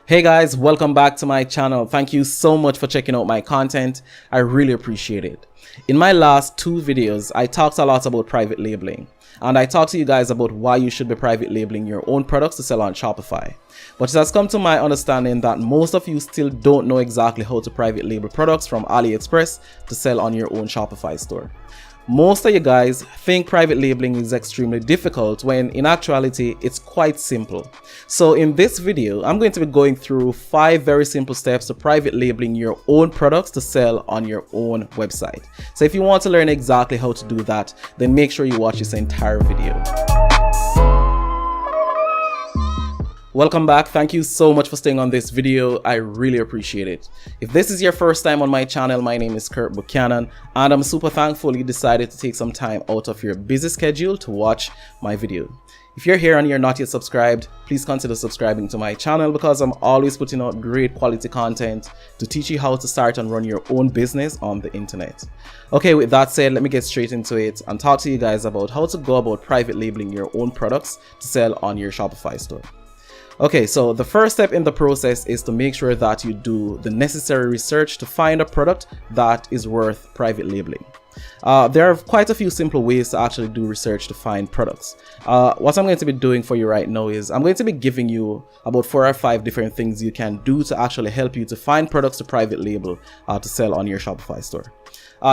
Hey guys, welcome back to my channel. Thank you so much for checking out my content. I really appreciate it. In my last two videos, I talked a lot about private labeling, and I talked to you guys about why you should be private labeling your own products to sell on Shopify. But it has come to my understanding that most of you still don't know exactly how to private label products from AliExpress to sell on your own Shopify store. Most of you guys think private labeling is extremely difficult when in actuality it's quite simple. So in this video, I'm going to be going through 5 very simple steps to private labeling your own products to sell on your own website. So if you want to learn exactly how to do that, then make sure you watch this entire video. Welcome back. Thank you so much for staying on this video. I really appreciate it. If this is your first time on my channel, my name is Kurt Buchanan, and I'm super thankful you decided to take some time out of your busy schedule to watch my video. If you're here and you're not yet subscribed, please consider subscribing to my channel because I'm always putting out great quality content to teach you how to start and run your own business on the internet. Okay, with that said, let me get straight into it and talk to you guys about how to go about private labeling your own products to sell on your Shopify store. Okay, so the first step in the process is to make sure that you do the necessary research to find a product that is worth private labeling. There are quite a few simple ways to actually do research to find products. What I'm going to be doing for you right now is I'm going to be giving you about 4 or 5 different things you can do to actually help you to find products to private label to sell on your Shopify store.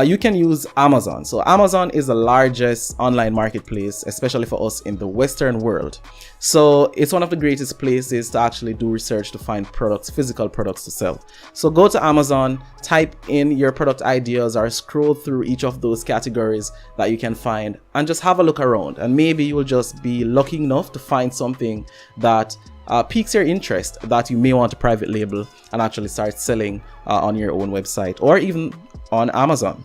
You can use Amazon. So Amazon is the largest online marketplace, especially for us in the Western world. So it's one of the greatest places to actually do research to find products, physical products to sell. So go to Amazon, type in your product ideas or scroll through each of those categories that you can find and just have a look around. And maybe you will just be lucky enough to find something that piques your interest that you may want to private label and actually start selling on your own website or even on Amazon.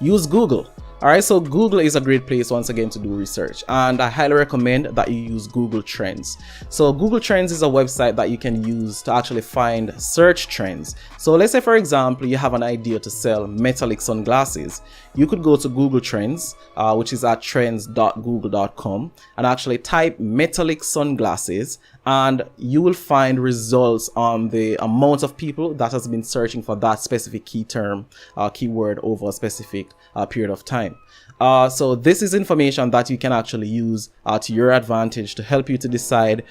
Use Google. Alright, so Google is a great place once again to do research, and I highly recommend that you use Google Trends. So Google Trends is a website that you can use to actually find search trends. So let's say, for example, you have an idea to sell metallic sunglasses. You could go to Google Trends, which is at trends.google.com, and actually type metallic sunglasses, and you will find results on the amount of people that has been searching for that specific key term, keyword over a specific period of time. So this is information that you can actually use to your advantage to help you to decide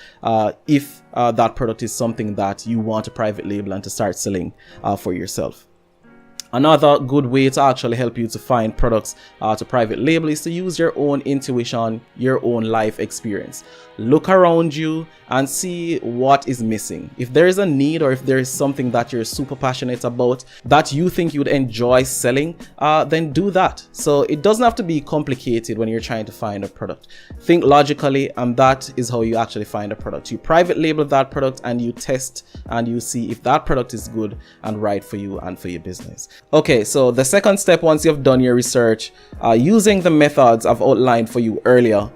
if that product is something that you want to private label and to start selling for yourself. Another good way to actually help you to find products to private label is to use your own intuition, your own life experience. Look around you and see what is missing. If there is a need or if there is something that you're super passionate about that you think you would enjoy selling, then do that. So it doesn't have to be complicated when you're trying to find a product. Think logically, and that is how you actually find a product. You private label that product and you test and you see if that product is good and right for you and for your business. Okay, so the second step, once you've done your research, using the methods I've outlined for you earlier,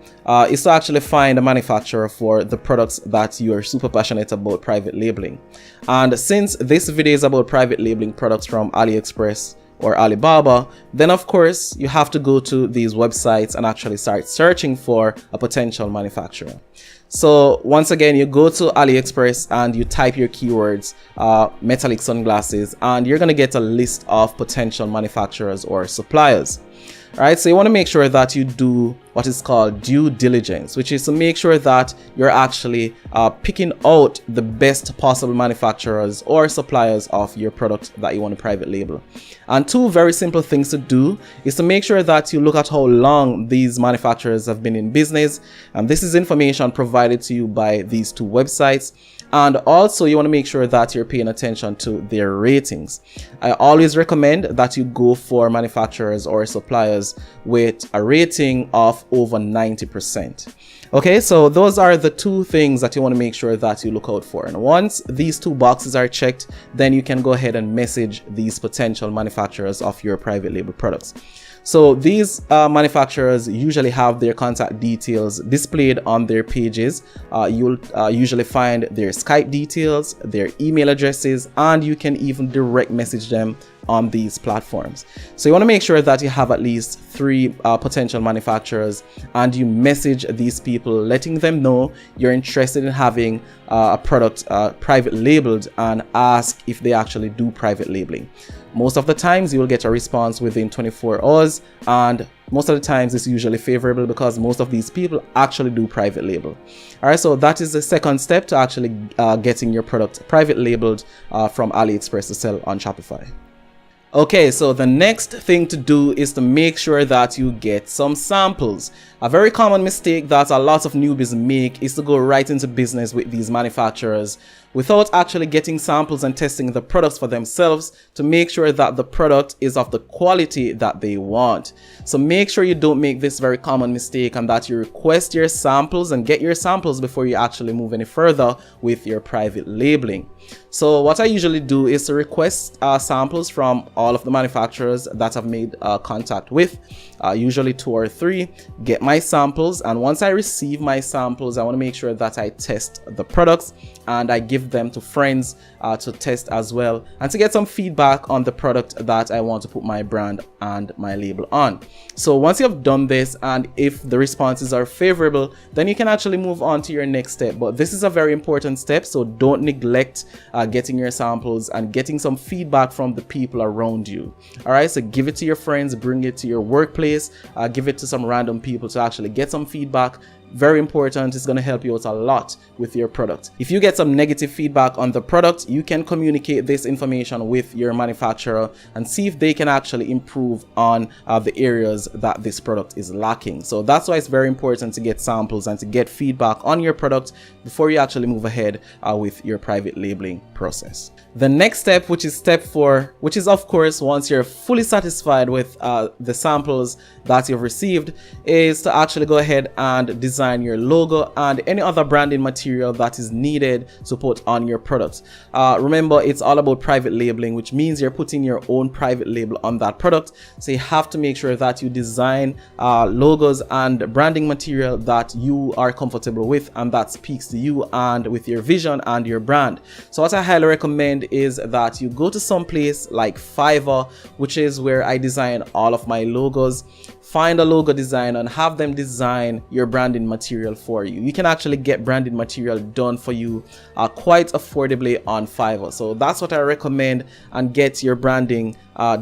is to actually find a manufacturer for the products that you are super passionate about private labeling. And since this video is about private labeling products from AliExpress or Alibaba, then of course you have to go to these websites and actually start searching for a potential manufacturer. So once again, you go to AliExpress and you type your keywords, metallic sunglasses, and you're going to get a list of potential manufacturers or suppliers. Alright, so you want to make sure that you do what is called due diligence, which is to make sure that you're actually picking out the best possible manufacturers or suppliers of your product that you want to private label. And 2 very simple things to do is to make sure that you look at how long these manufacturers have been in business, and this is information provided to you by these 2 websites. And also you want to make sure that you're paying attention to their ratings. I always recommend that you go for manufacturers or suppliers with a rating of over 90%. Okay, so those are the 2 things that you want to make sure that you look out for. And once these 2 boxes are checked, then you can go ahead and message these potential manufacturers of your private label products. So these manufacturers usually have their contact details displayed on their pages. You'll usually find their Skype details, their email addresses, and you can even direct message them on these platforms. So you want to make sure that you have at least 3 potential manufacturers, and you message these people letting them know you're interested in having a product private labeled, and ask if they actually do private labeling. Most of the times you will get a response within 24 hours, and most of the times it's usually favorable because most of these people actually do private label. All right, so that is the second step to actually getting your product private labeled from AliExpress to sell on Shopify. Okay, so the next thing to do is to make sure that you get some samples. A very common mistake that a lot of newbies make is to go right into business with these manufacturers without actually getting samples and testing the products for themselves to make sure that the product is of the quality that they want. So make sure you don't make this very common mistake, and that you request your samples and get your samples before you actually move any further with your private labeling. So what I usually do is to request samples from all of the manufacturers that I've made contact with, usually 2 or 3, get my samples, and once I receive my samples, I want to make sure that I test the products and I give them to friends to test as well, and to get some feedback on the product that I want to put my brand and my label on. So once you have done this, and if the responses are favorable, then you can actually move on to your next step. But this is a very important step, so don't neglect getting your samples and getting some feedback from the people around you. All right, so give it to your friends, bring it to your workplace, give it to some random people to actually get some feedback. Very important. It's going to help you out a lot with your product. If you get some negative feedback on the product, you can communicate this information with your manufacturer and see if they can actually improve on the areas that this product is lacking. So that's why it's very important to get samples and to get feedback on your product before you actually move ahead with your private labeling process. The next step, which is step 4, which is of course once you're fully satisfied with the samples that you've received, is to actually go ahead and design your logo and any other branding material that is needed to put on your product. Remember, it's all about private labeling, which means you're putting your own private label on that product. So you have to make sure that you design logos and branding material that you are comfortable with and that speaks to you and with your vision and your brand. So what I highly recommend is that you go to some place like Fiverr, which is where I design all of my logos. Find a logo designer and have them design your branding material for you. You can actually get branding material done for you quite affordably on Fiverr. So that's what I recommend, and get your branding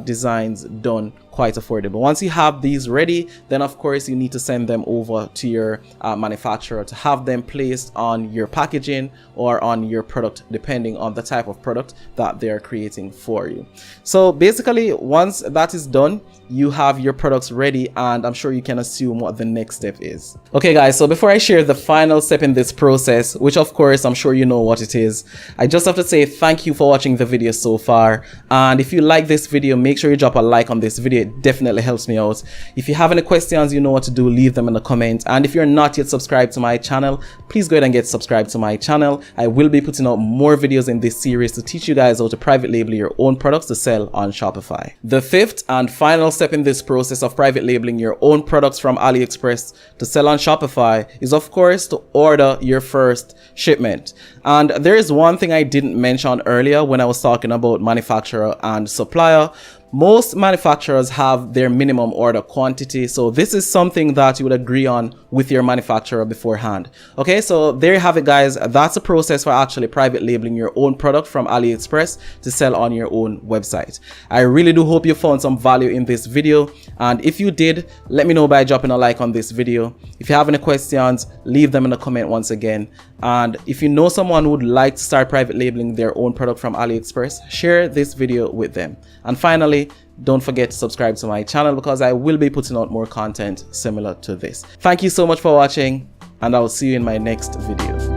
designs done quite affordable. Once you have these ready, then of course you need to send them over to your manufacturer to have them placed on your packaging or on your product, depending on the type of product that they're creating for you. So basically, once that is done, you have your products ready, and I'm sure you can assume what the next step is. Okay guys, so before I share the final step in this process, which of course I'm sure you know what it is, I just have to say thank you for watching the video so far. And if you like this video, make sure you drop a like on this video. It definitely helps me out. If you have any questions, you know what to do, leave them in the comments. And if you're not yet subscribed to my channel, please go ahead and get subscribed to my channel. I will be putting out more videos in this series to teach you guys how to private label your own products to sell on Shopify. The 5th and final step in this process of private labeling your own products from AliExpress to sell on Shopify is of course to order your first shipment. And there is one thing I didn't mention earlier when I was talking about manufacturer and supplier. Most manufacturers have their minimum order quantity, so this is something that you would agree on with your manufacturer beforehand. Okay, so there you have it guys. That's a process for actually private labeling your own product from AliExpress to sell on your own website. I really do hope you found some value in this video, and if you did, let me know by dropping a like on this video. If you have any questions, leave them in the comment once again. And if you know someone who would like to start private labeling their own product from AliExpress, share this video with them. And finally, don't forget to subscribe to my channel because I will be putting out more content similar to this. Thank you so much for watching, and I will see you in my next video.